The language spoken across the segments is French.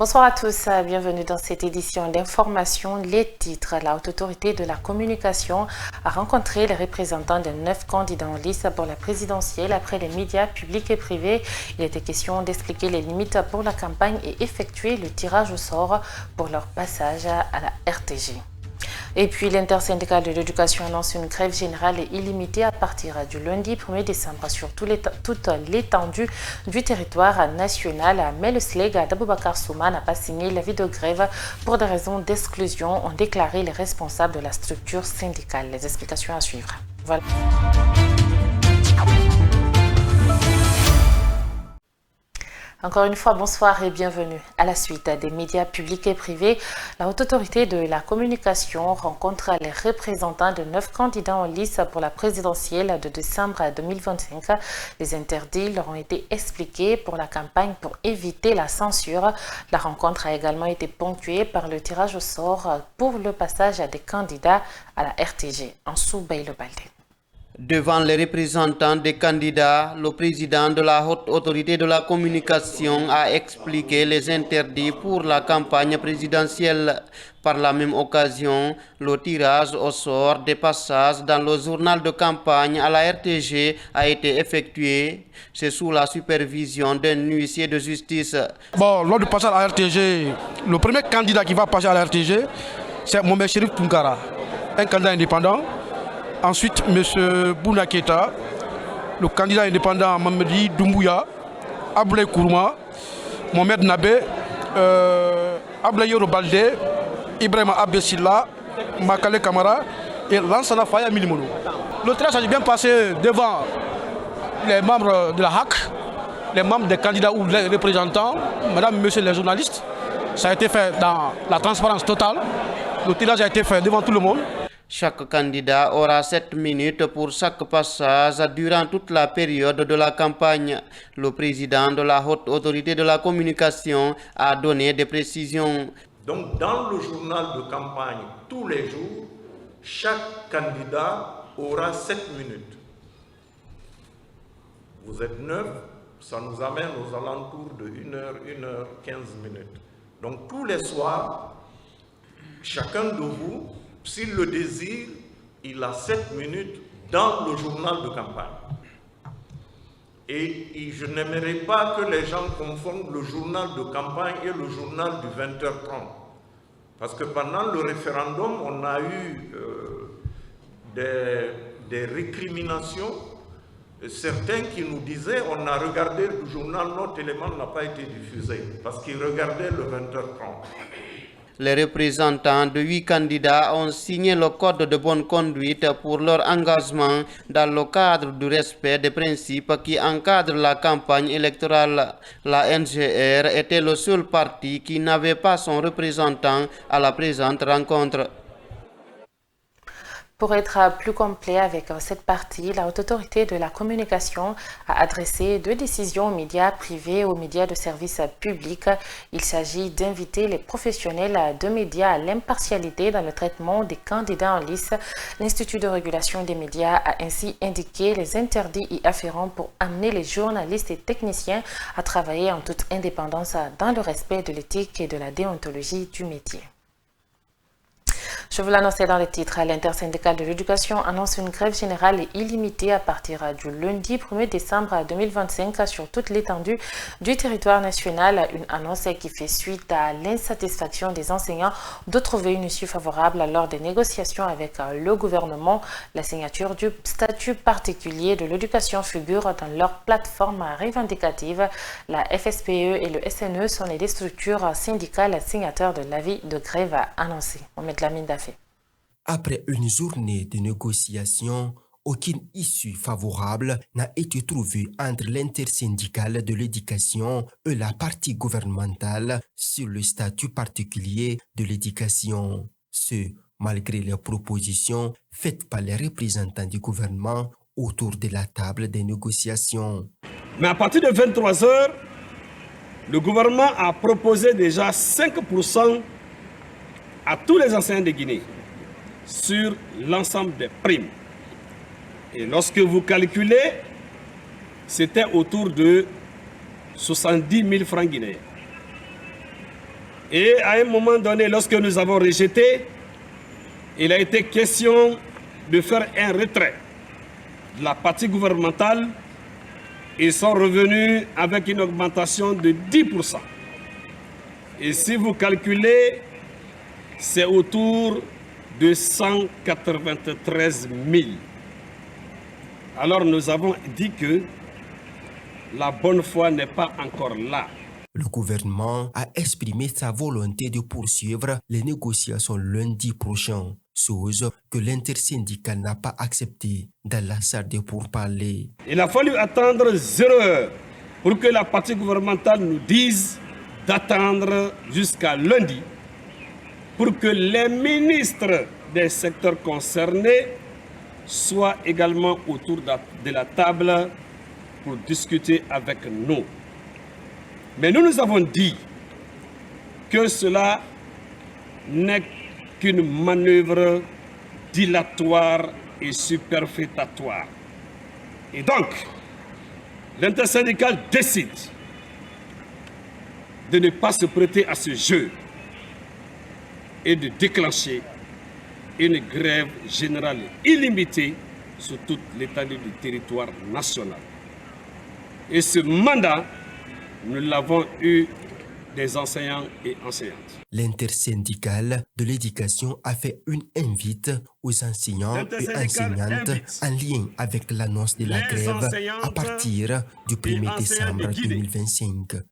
Bonsoir à tous, bienvenue dans cette édition d'information. Les titres. La Haute Autorité de la Communication a rencontré les représentants de 9 candidats en lice pour la présidentielle après les médias publics et privés. Il était question d'expliquer les limites pour la campagne et effectuer le tirage au sort pour leur passage à la RTG. Et puis l'intersyndicale de l'éducation annonce une grève générale et illimitée à partir du lundi 1er décembre sur toute l'étendue du territoire national. Mais le SLEG d'Aboubacar Souma n'a pas signé l'avis de grève pour des raisons d'exclusion, ont déclaré les responsables de la structure syndicale. Les explications à suivre. Voilà. Encore une fois, bonsoir et bienvenue. À la suite des médias publics et privés, la Haute Autorité de la Communication rencontre les représentants de 9 candidats en lice pour la présidentielle de décembre 2025. Les interdits leur ont été expliqués pour la campagne pour éviter la censure. La rencontre a également été ponctuée par le tirage au sort pour le passage des candidats à la RTG. Ansou Bailo-Baldé. Devant les représentants des candidats, le président de la Haute Autorité de la Communication a expliqué les interdits pour la campagne présidentielle. Par la même occasion, le tirage au sort des passages dans le journal de campagne à la RTG a été effectué. C'est sous la supervision d'un huissier de justice. Bon, lors du passage à la RTG, le premier candidat qui va passer à la RTG, c'est Mohamed Chérif Tounkara, un candidat indépendant. Ensuite, M. Bouna Keita, le candidat indépendant Mamadi Doumbouya, Ablaye Kourma, Mohamed Nabé, Ablaye Yoro Baldé, Ibrahim Abdessila, Makale Kamara et Lansana Faya Milimono. Le tirage s'est bien passé devant les membres de la HAC, les membres des candidats ou les représentants, madame, monsieur les journalistes. Ça a été fait dans la transparence totale. Le tirage a été fait devant tout le monde. Chaque candidat aura 7 minutes pour chaque passage durant toute la période de la campagne. Le président de la Haute Autorité de la Communication a donné des précisions. Donc, dans le journal de campagne, tous les jours, chaque candidat aura 7 minutes. Vous êtes 9, ça nous amène aux alentours de 1h15 minutes. Donc, tous les soirs, chacun de vous, s'il le désire, il a 7 minutes dans le journal de campagne. Et je n'aimerais pas que les gens confondent le journal de campagne et le journal du 20h30. Parce que pendant le référendum, on a eu des récriminations. Certains qui nous disaient, on a regardé le journal, notre élément n'a pas été diffusé, parce qu'ils regardaient le 20h30. Les représentants de 8 candidats ont signé le code de bonne conduite pour leur engagement dans le cadre du respect des principes qui encadrent la campagne électorale. La NGR était le seul parti qui n'avait pas son représentant à la présente rencontre. Pour être plus complet avec cette partie, la Haute Autorité de la Communication a adressé 2 décisions aux médias privés et aux médias de service public. Il s'agit d'inviter les professionnels de médias à l'impartialité dans le traitement des candidats en lice. L'Institut de régulation des médias a ainsi indiqué les interdits y afférents pour amener les journalistes et techniciens à travailler en toute indépendance dans le respect de l'éthique et de la déontologie du métier. Je vous l'annonçais dans les titres, l'intersyndicale de l'éducation annonce une grève générale et illimitée à partir du lundi 1er décembre 2025 sur toute l'étendue du territoire national. Une annonce qui fait suite à l'insatisfaction des enseignants de trouver une issue favorable lors des négociations avec le gouvernement. La signature du statut particulier de l'éducation figure dans leur plateforme revendicative. La FSPE et le SNE sont les deux structures syndicales signataires de l'avis de grève annoncé. Après une journée de négociations, aucune issue favorable n'a été trouvée entre l'intersyndicale de l'éducation et la partie gouvernementale sur le statut particulier de l'éducation. Ce, malgré les propositions faites par les représentants du gouvernement autour de la table des négociations. Mais à partir de 23 h, le gouvernement a proposé déjà 5% à tous les enseignants de Guinée sur l'ensemble des primes. Et lorsque vous calculez, c'était autour de 70 000 francs guinéens. Et à un moment donné, lorsque nous avons rejeté, il a été question de faire un retrait de la partie gouvernementale. Ils sont revenus avec une augmentation de 10%. Et si vous calculez, c'est autour de 193 000. Alors nous avons dit que la bonne foi n'est pas encore là. Le gouvernement a exprimé sa volonté de poursuivre les négociations lundi prochain, chose que l'intersyndicale n'a pas acceptée dans la salle de pourparlers. Il a fallu attendre 0 heure pour que la partie gouvernementale nous dise d'attendre jusqu'à lundi pour que les ministres des secteurs concernés soient également autour de la table pour discuter avec nous. Mais nous avons dit que cela n'est qu'une manœuvre dilatoire et superfétatoire. Et donc, l'intersyndicale décide de ne pas se prêter à ce jeu et de déclencher une grève générale illimitée sur toute l'étendue du territoire national. Et ce mandat, nous l'avons eu des enseignants et enseignantes. L'intersyndicale de l'éducation a fait une invite aux enseignants et enseignantes en lien avec l'annonce de la grève à partir du 1er décembre 2025.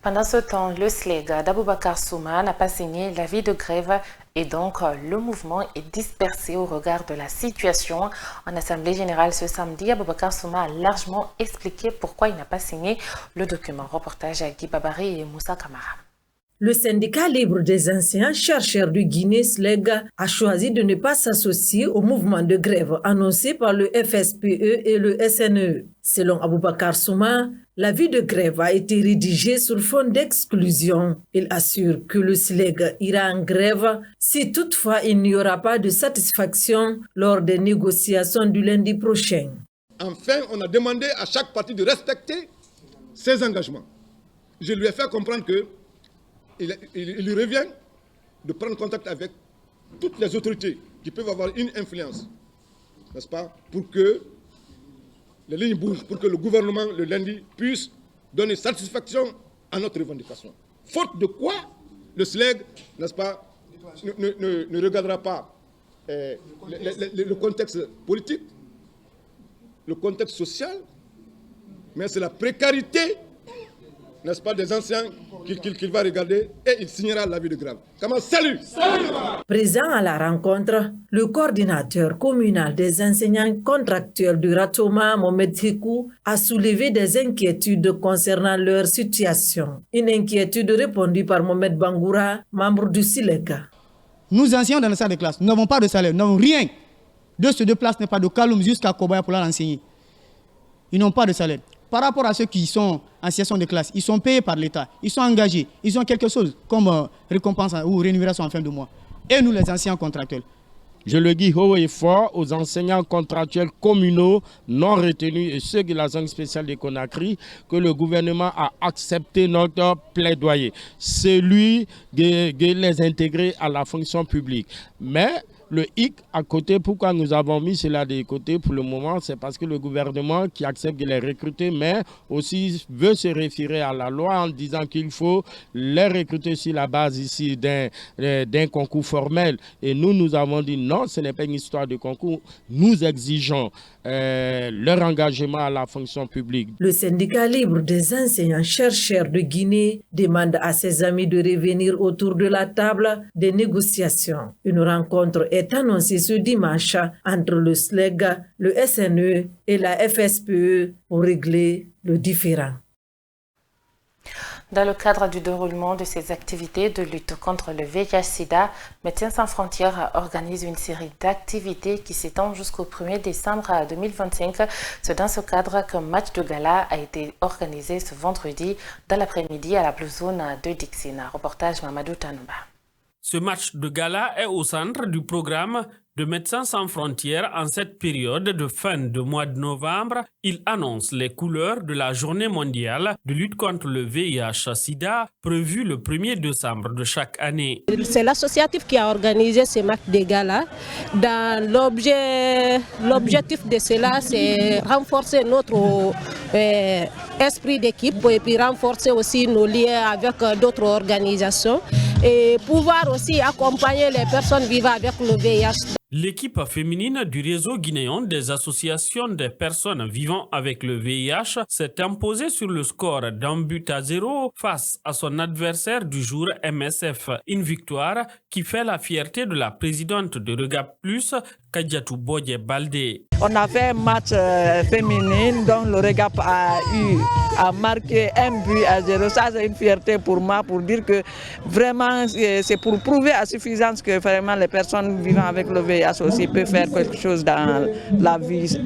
Pendant ce temps, le SLEG d'Aboubacar Souma n'a pas signé l'avis de grève et donc le mouvement est dispersé au regard de la situation. En Assemblée générale ce samedi, Aboubacar Souma a largement expliqué pourquoi il n'a pas signé le document. Reportage à Guy Babari et Moussa Kamara. Le syndicat libre des enseignants chercheurs du Guinée, SLEG, a choisi de ne pas s'associer au mouvement de grève annoncé par le FSPE et le SNE. Selon Aboubacar Souma, l'avis de grève a été rédigé sur fond d'exclusion. Il assure que le SLEG ira en grève si toutefois il n'y aura pas de satisfaction lors des négociations du lundi prochain. Enfin, on a demandé à chaque parti de respecter ses engagements. Je lui ai fait comprendre que il lui revient de prendre contact avec toutes les autorités qui peuvent avoir une influence, n'est-ce pas, pour que les lignes bougent, pour que le gouvernement, le lundi, puisse donner satisfaction à notre revendication. Faute de quoi, le SLEG, n'est-ce pas, ne regardera pas le contexte politique, le contexte social, mais c'est la précarité, n'est-ce pas, des anciens qu'il va regarder et il signera l'avis de grève. Comment salut! Présent à la rencontre, le coordinateur communal des enseignants contractuels du Ratoma, Mohamed Hikou, a soulevé des inquiétudes concernant leur situation. Une inquiétude répondue par Mohamed Bangoura, membre du SILEGA. Nous enseignons dans la salle de classe, nous n'avons pas de salaire, nous n'avons rien. De ces deux places n'est pas de Kaloum jusqu'à Kobaya pour l'enseigner. Ils n'ont pas de salaire. Par rapport à ceux qui sont en situation de classe, ils sont payés par l'État, ils sont engagés, ils ont quelque chose comme récompense ou rémunération en fin de mois. Et nous, les enseignants contractuels. Je le dis haut et fort aux enseignants contractuels communaux non retenus et ceux de la zone spéciale de Conakry que le gouvernement a accepté notre plaidoyer, celui de les intégrer à la fonction publique. Mais le hic à côté, pourquoi nous avons mis cela de côté pour le moment, c'est parce que le gouvernement qui accepte de les recruter, mais aussi veut se référer à la loi en disant qu'il faut les recruter sur la base ici d'un concours formel. Et nous avons dit non, ce n'est pas une histoire de concours. Nous exigeons leur engagement à la fonction publique. Le syndicat libre des enseignants-chercheurs de Guinée demande à ses amis de revenir autour de la table des négociations. Une rencontre est annoncée ce dimanche entre le SLEG, le SNE et la FSPE pour régler le différend. Dans le cadre du déroulement de ses activités de lutte contre le VIH-Sida, Médecins sans frontières organise une série d'activités qui s'étend jusqu'au 1er décembre 2025. C'est dans ce cadre qu'un match de gala a été organisé ce vendredi dans l'après-midi à la Blue Zone de Dixine. Reportage Mamadou Tanouba. Ce match de gala est au centre du programme de Médecins sans frontières en cette période de fin de mois de novembre. Il annonce les couleurs de la journée mondiale de lutte contre le VIH-Sida prévue le 1er décembre de chaque année. C'est l'associatif qui a organisé ce match de gala. L'objectif de cela, c'est renforcer notre esprit d'équipe et puis renforcer aussi nos liens avec d'autres organisations et pouvoir aussi accompagner les personnes vivant avec le VIH. L'équipe féminine du réseau guinéen des associations des personnes vivant avec le VIH s'est imposée sur le score d'1-0 face à son adversaire du jour MSF. Une victoire qui fait la fierté de la présidente de Regap Plus, Kadiatou Bodje Baldé. On a fait un match féminin dont le Regap a marqué 1-0. Ça, c'est une fierté pour moi pour dire que vraiment, c'est pour prouver à suffisance que vraiment les personnes vivant avec le VIH aussi peuvent faire quelque chose dans la vie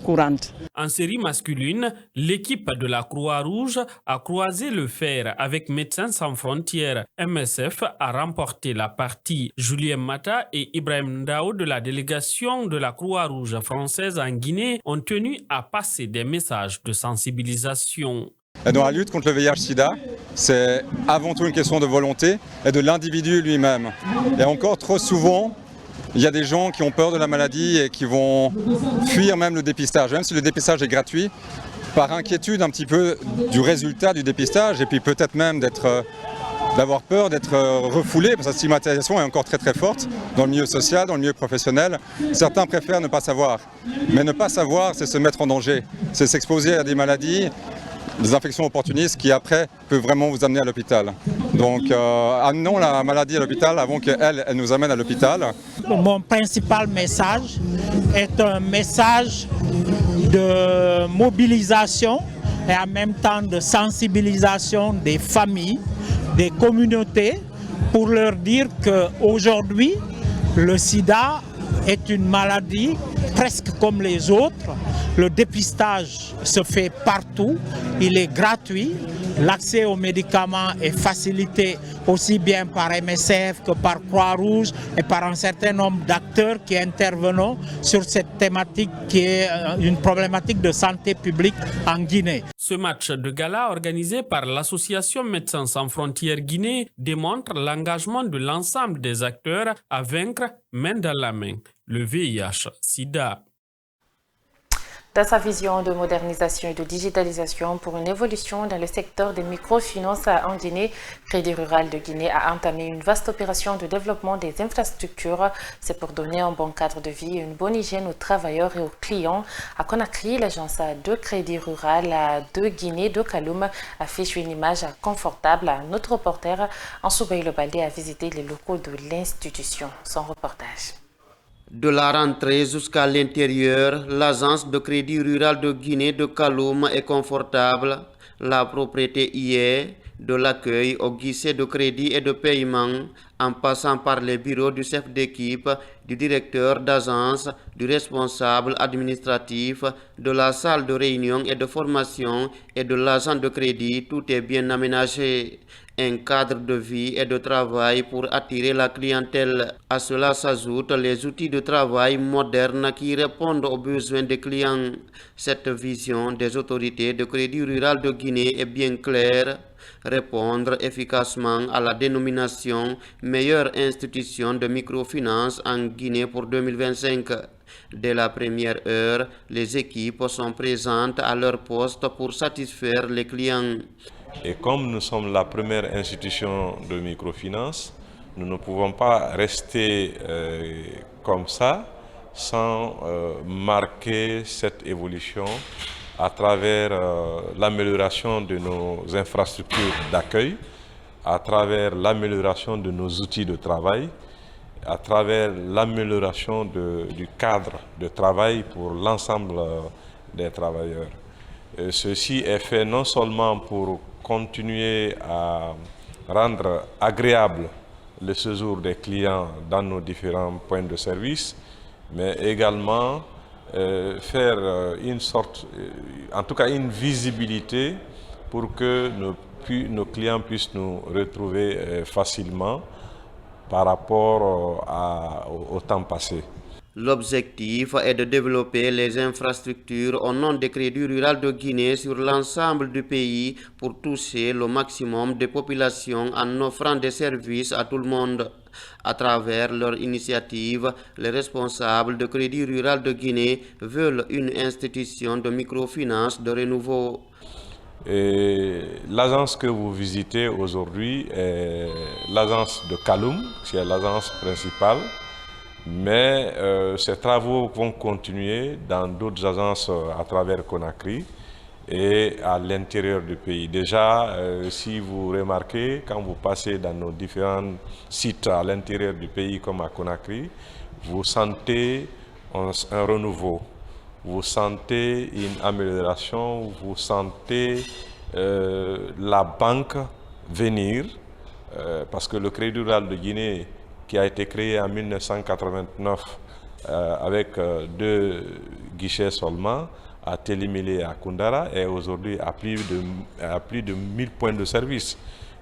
courante. En série masculine, l'équipe de la Croix-Rouge a croisé le fer avec Médecins sans frontières. MSF a remporté la partie. Julien Mata et Ibrahim Ndao de la délégation de la Croix-Rouge française en Guinée ont tenu à passer des messages de sensibilisation. Dans la lutte contre le VIH-Sida, c'est avant tout une question de volonté et de l'individu lui-même. Et encore trop souvent, il y a des gens qui ont peur de la maladie et qui vont fuir même le dépistage. Même si le dépistage est gratuit, par inquiétude un petit peu du résultat du dépistage et puis peut-être même d'avoir peur d'être refoulé, parce que la stigmatisation est encore très très forte dans le milieu social, dans le milieu professionnel. Certains préfèrent ne pas savoir. Mais ne pas savoir, c'est se mettre en danger. C'est s'exposer à des maladies, des infections opportunistes qui après peuvent vraiment vous amener à l'hôpital. Donc amenons la maladie à l'hôpital avant qu'elle nous amène à l'hôpital. Mon principal message est un message de mobilisation et en même temps de sensibilisation des familles, des communautés, pour leur dire qu'aujourd'hui, le sida est une maladie presque comme les autres. Le dépistage se fait partout, il est gratuit, l'accès aux médicaments est facilité aussi bien par MSF que par Croix-Rouge et par un certain nombre d'acteurs qui interviennent sur cette thématique qui est une problématique de santé publique en Guinée. Ce match de gala organisé par l'association Médecins sans frontières Guinée démontre l'engagement de l'ensemble des acteurs à vaincre main dans la main le VIH-Sida. Dans sa vision de modernisation et de digitalisation pour une évolution dans le secteur des microfinances en Guinée, Crédit Rural de Guinée a entamé une vaste opération de développement des infrastructures. C'est pour donner un bon cadre de vie et une bonne hygiène aux travailleurs et aux clients. À Conakry, l'agence de Crédit Rural de Guinée de Kaloum affiche une image confortable. Notre reporter Ansoubaï Baldé a visité les locaux de l'institution. Son reportage. De la rentrée jusqu'à l'intérieur, l'agence de Crédit Rural de Guinée de Kaloum est confortable. La propriété y est, de l'accueil au guichet de crédit et de paiement, en passant par les bureaux du chef d'équipe, du directeur d'agence, du responsable administratif, de la salle de réunion et de formation et de l'agent de crédit, tout est bien aménagé. Un cadre de vie et de travail pour attirer la clientèle. À cela s'ajoutent les outils de travail modernes qui répondent aux besoins des clients. Cette vision des autorités de Crédit Rural de Guinée est bien claire. Répondre efficacement à la dénomination meilleure institution de microfinance en Guinée pour 2025. Dès la première heure, les équipes sont présentes à leur poste pour satisfaire les clients. Et comme nous sommes la première institution de microfinance, nous ne pouvons pas rester comme ça sans marquer cette évolution à travers l'amélioration de nos infrastructures d'accueil, à travers l'amélioration de nos outils de travail, à travers l'amélioration du cadre de travail pour l'ensemble des travailleurs. Ceci est fait non seulement pour continuer à rendre agréable le séjour des clients dans nos différents points de service, mais également faire une sorte, en tout cas une visibilité pour que nos clients puissent nous retrouver facilement par rapport au temps passé. L'objectif est de développer les infrastructures au nom des Crédits Rural de Guinée sur l'ensemble du pays pour toucher le maximum de populations en offrant des services à tout le monde. À travers leur initiative, les responsables de Crédit Rural de Guinée veulent une institution de microfinance de renouveau. L'agence que vous visitez aujourd'hui est l'agence de Kaloum, qui est l'agence principale. Mais ces travaux vont continuer dans d'autres agences à travers Conakry et à l'intérieur du pays. Déjà, si vous remarquez, quand vous passez dans nos différents sites à l'intérieur du pays comme à Conakry, vous sentez un renouveau, vous sentez une amélioration, vous sentez la banque venir, parce que le Crédit Rural de Guinée, qui a été créé en 1989 avec 2 guichets seulement, à Télimélé et à Koundara, et aujourd'hui à plus de 1000 points de service.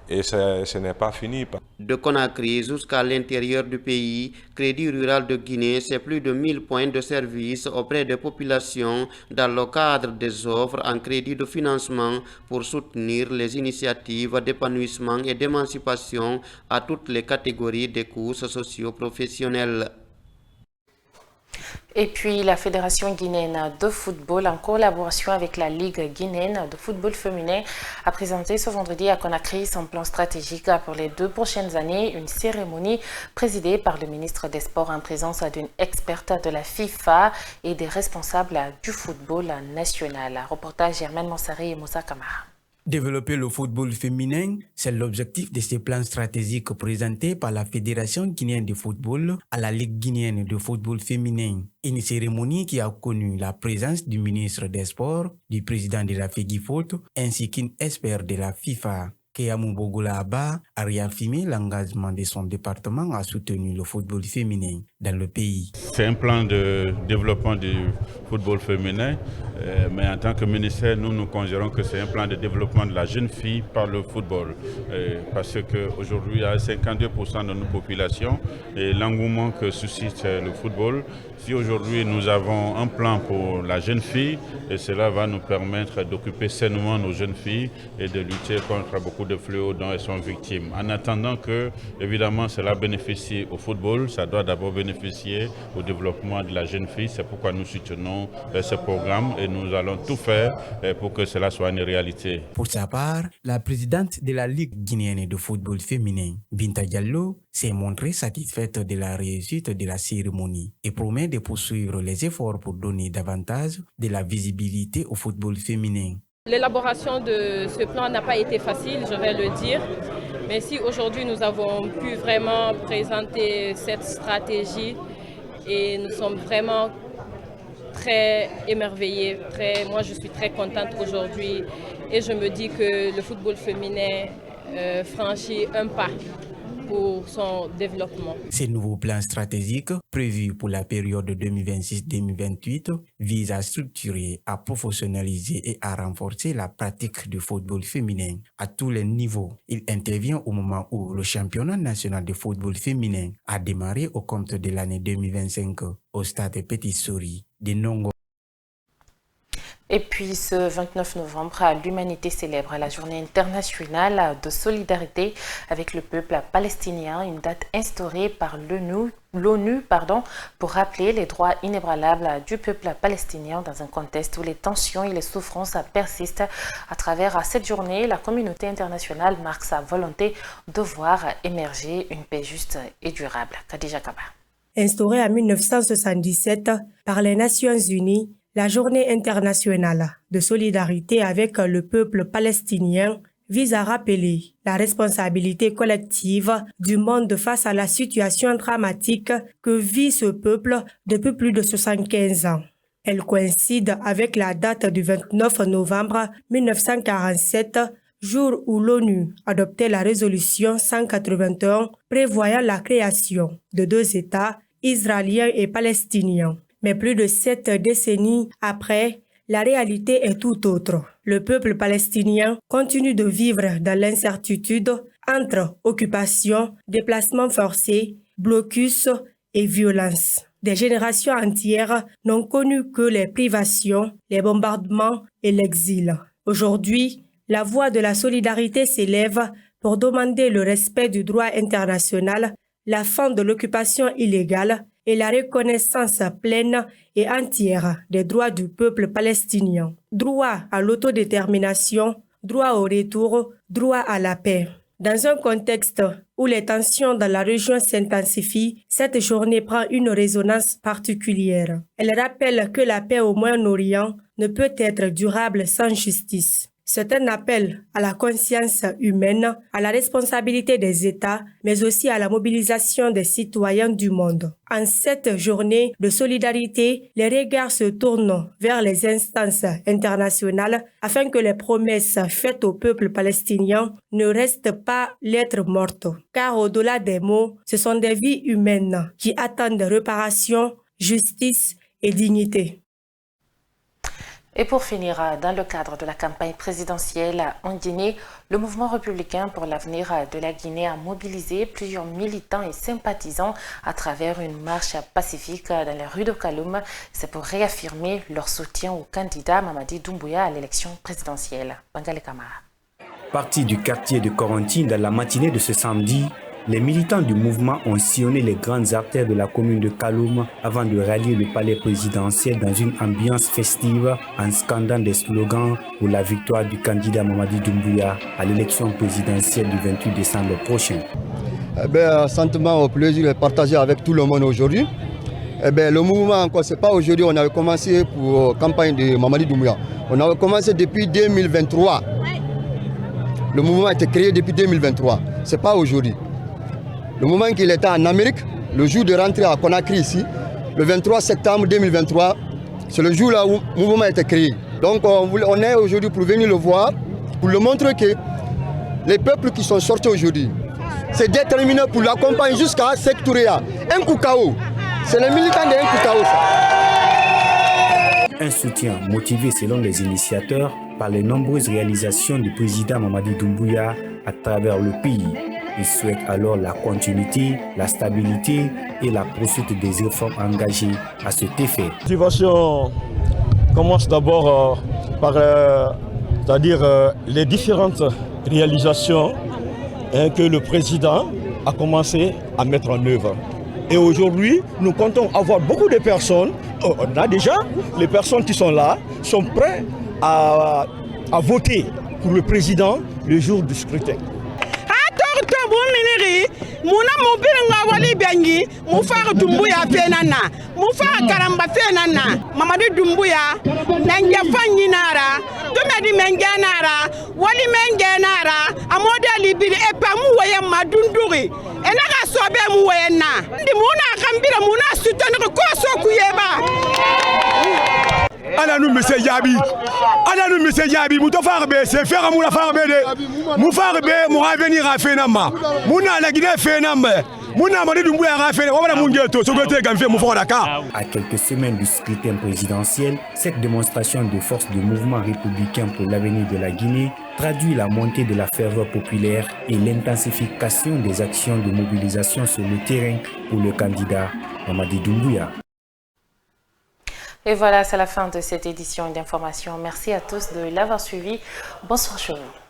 Et ce n'est pas fini. De Conakry jusqu'à l'intérieur du pays, Crédit Rural de Guinée, c'est plus de 1000 points de service auprès des populations dans le cadre des offres en crédit de financement pour soutenir les initiatives d'épanouissement et d'émancipation à toutes les catégories des couches socio-professionnelles. Et puis la Fédération guinéenne de football, en collaboration avec la Ligue guinéenne de football féminin, a présenté ce vendredi à Conakry son plan stratégique pour les 2 prochaines années, une cérémonie présidée par le ministre des Sports en présence d'une experte de la FIFA et des responsables du football national. Reportage Germaine Monsari et Moussa Kamara. Développer le football féminin, c'est l'objectif de ce plan stratégique présenté par la Fédération guinéenne de football à la Ligue guinéenne de football féminin. Une cérémonie qui a connu la présence du ministre des Sports, du président de la FEGIFOOT, ainsi qu'une expert de la FIFA. Keyamou Bogola Abba a réaffirmé l'engagement de son département à soutenir le football féminin dans le pays. C'est un plan de développement du football féminin, mais en tant que ministère, nous considérons que c'est un plan de développement de la jeune fille par le football. Parce qu'aujourd'hui, il y a 52% de nos populations et l'engouement que suscite le football. Si aujourd'hui nous avons un plan pour la jeune fille, et cela va nous permettre d'occuper sainement nos jeunes filles et de lutter contre beaucoup de fléaux dont elles sont victimes. En attendant que, évidemment, cela bénéficie au football, ça doit d'abord bénéficier au développement de la jeune fille. C'est pourquoi nous soutenons ce programme et nous allons tout faire pour que cela soit une réalité. Pour sa part, la présidente de la Ligue guinéenne de football féminin, Binta Diallo, s'est montrée satisfaite de la réussite de la cérémonie et promet de poursuivre les efforts pour donner davantage de la visibilité au football féminin. L'élaboration de ce plan n'a pas été facile, je vais le dire, mais si aujourd'hui nous avons pu vraiment présenter cette stratégie et nous sommes vraiment très émerveillés, moi je suis très contente aujourd'hui et je me dis que le football féminin franchit un pas pour son développement. Ces nouveaux plans stratégiques, prévus pour la période 2026-2028, visent à structurer, à professionnaliser et à renforcer la pratique du football féminin à tous les niveaux. Il intervient au moment où le championnat national de football féminin a démarré au compte de l'année 2025 au stade Petit Souris de Nongo. Et puis ce 29 novembre, l'humanité célèbre la journée internationale de solidarité avec le peuple palestinien, une date instaurée par l'ONU pour rappeler les droits inébranlables du peuple palestinien dans un contexte où les tensions et les souffrances persistent. À travers cette journée, la communauté internationale marque sa volonté de voir émerger une paix juste et durable. Khadija Kaba. Instaurée en 1977 par les Nations Unies, la Journée internationale de solidarité avec le peuple palestinien vise à rappeler la responsabilité collective du monde face à la situation dramatique que vit ce peuple depuis plus de 75 ans. Elle coïncide avec la date du 29 novembre 1947, jour où l'ONU adoptait la résolution 181 prévoyant la création de 2 États, israéliens et palestiniens. Mais plus de 7 décennies après, la réalité est tout autre. Le peuple palestinien continue de vivre dans l'incertitude entre occupation, déplacements forcés, blocus et violence. Des générations entières n'ont connu que les privations, les bombardements et l'exil. Aujourd'hui, la voix de la solidarité s'élève pour demander le respect du droit international, la fin de l'occupation illégale et la reconnaissance pleine et entière des droits du peuple palestinien. Droit à l'autodétermination, droit au retour, droit à la paix. Dans un contexte où les tensions dans la région s'intensifient, cette journée prend une résonance particulière. Elle rappelle que la paix au Moyen-Orient ne peut être durable sans justice. C'est un appel à la conscience humaine, à la responsabilité des États, mais aussi à la mobilisation des citoyens du monde. En cette journée de solidarité, les regards se tournent vers les instances internationales afin que les promesses faites au peuple palestinien ne restent pas lettres mortes. Car au-delà des mots, ce sont des vies humaines qui attendent réparation, justice et dignité. Et pour finir, dans le cadre de la campagne présidentielle en Guinée, le mouvement républicain pour l'avenir de la Guinée a mobilisé plusieurs militants et sympathisants à travers une marche pacifique dans les rues de Kaloum. C'est pour réaffirmer leur soutien au candidat Mamadi Doumbouya à l'élection présidentielle. Bangale Kamara. Parti du quartier de Corentine dans la matinée de ce samedi, les militants du mouvement ont sillonné les grandes artères de la commune de Kaloum avant de rallier le palais présidentiel dans une ambiance festive en scandant des slogans pour la victoire du candidat Mamadi Doumbouya à l'élection présidentielle du 28 décembre prochain. Sentiment au plaisir de partager avec tout le monde aujourd'hui. Le mouvement, ce n'est pas aujourd'hui, on avait commencé pour la campagne de Mamadi Doumbouya. On avait commencé depuis 2023. Le mouvement a été créé depuis 2023, ce n'est pas aujourd'hui. Le moment qu'il était en Amérique, le jour de rentrée à Conakry ici, le 23 septembre 2023, c'est le jour là où le mouvement a été créé. Donc on est aujourd'hui pour venir le voir, pour le montrer que les peuples qui sont sortis aujourd'hui, c'est déterminé pour l'accompagner jusqu'à Sektouréa. Un Koukao, c'est les militants de Koukao. Un soutien motivé selon les initiateurs par les nombreuses réalisations du président Mamadi Doumbouya à travers le pays. Il souhaite alors la continuité, la stabilité et la poursuite des réformes engagées à cet effet. La motivation commence d'abord par les différentes réalisations que le président a commencé à mettre en œuvre. Et aujourd'hui, nous comptons avoir beaucoup de personnes. On a déjà les personnes qui sont là, sont prêtes à voter pour le président le jour du scrutin. Muna mobile wali bengi mufar Doumbouya fenana mufar karamba fenana Mamadi Doumbouya nanja fanyi nara dumedi mengenara wali mengenara amode libiri epamu waye madunduri enaka sobe mu wayena ndi muna kambira muna soutenir ko sokuyeba Ala nous monsieur Yabi muto farbe c'est faire mu la farbe de mu farbe mu revenir à fenama muna la Guinée fenama muna Mamadi Doumbouya ra fenama wala mungeto sogote gamfe mu fora Dakar. À quelques semaines du scrutin présidentiel, cette démonstration de force du mouvement républicain pour l'avenir de la Guinée traduit la montée de la ferveur populaire et l'intensification des actions de mobilisation sur le terrain pour le candidat Mamadi Doumbouya. Et voilà, c'est la fin de cette édition d'information. Merci à tous de l'avoir suivi. Bonsoir chez vous.